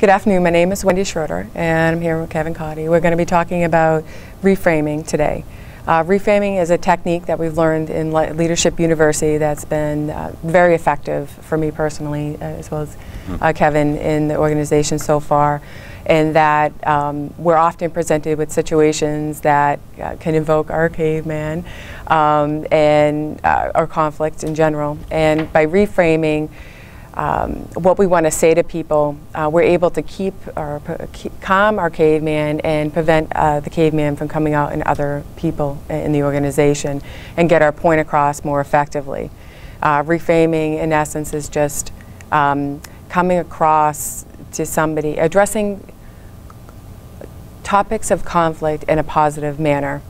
Good afternoon. My name is Wendy Schroeder, and I'm here with Kevin Cotty. We're going to be talking about reframing today. Reframing is a technique that we've learned in Leadership University that's been very effective for me personally, as well as Kevin in the organization so far, and that we're often presented with situations that can invoke our caveman and our conflict in general. And by reframing, what we want to say to people, we're able to calm our caveman and prevent the caveman from coming out in other people in the organization and get our point across more effectively. Reframing, in essence, is just coming across to somebody, addressing topics of conflict in a positive manner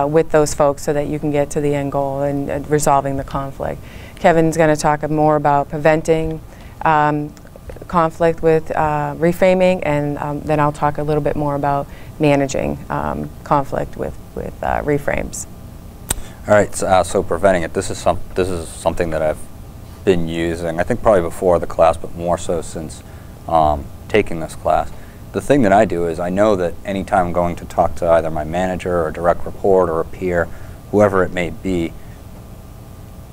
with those folks so that you can get to the end goal and resolving the conflict. Kevin's going to talk more about preventing conflict with reframing, and then I'll talk a little bit more about managing conflict with reframes. All right, so preventing it. This is something that I've been using, I think probably before the class, but more so since taking this class. The thing that I do is I know that anytime I'm going to talk to either my manager or a direct report or a peer, whoever it may be,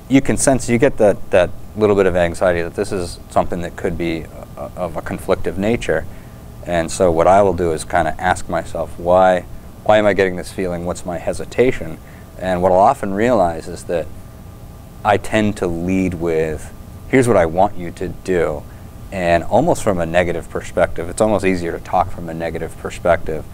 you can sense, you get that little bit of anxiety that this is something that could be of a conflictive nature. And so what I will do is kind of ask myself, why am I getting this feeling? What's my hesitation? And what I'll often realize is that I tend to lead with, here's what I want you to do. And almost from a negative perspective, it's almost easier to talk from a negative perspective.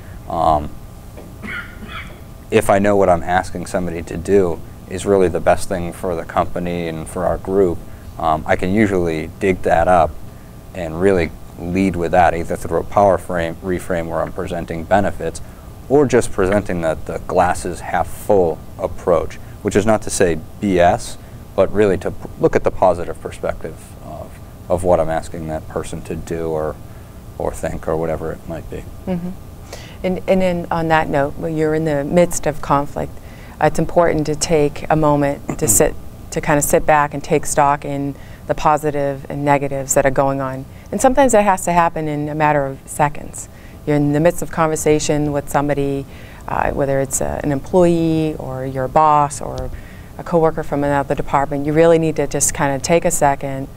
If I know what I'm asking somebody to do is really the best thing for the company and for our group, I can usually dig that up and really lead with that, either through a power reframe where I'm presenting benefits, or just presenting the glasses half full approach, which is not to say BS, but really to look at the positive perspective of what I'm asking that person to do or think or whatever it might be. Mm-hmm. And then on that note, when you're in the midst of conflict, it's important to take a moment to kind of sit back and take stock in the positive and negatives that are going on. And sometimes that has to happen in a matter of seconds. You're in the midst of conversation with somebody, whether it's an employee or your boss or a coworker from another department. You really need to just kind of take a second,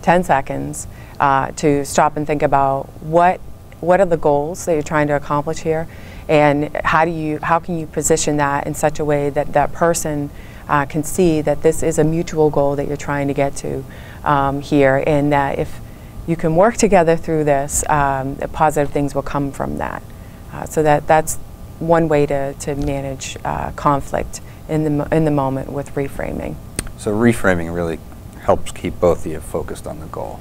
10 seconds, to stop and think about what are the goals that you're trying to accomplish here, and how can you position that in such a way that that person can see that this is a mutual goal that you're trying to get to here, and that if you can work together through this, positive things will come from that. So that's one way to manage conflict in the moment with reframing. So reframing really helps keep both of you focused on the goal.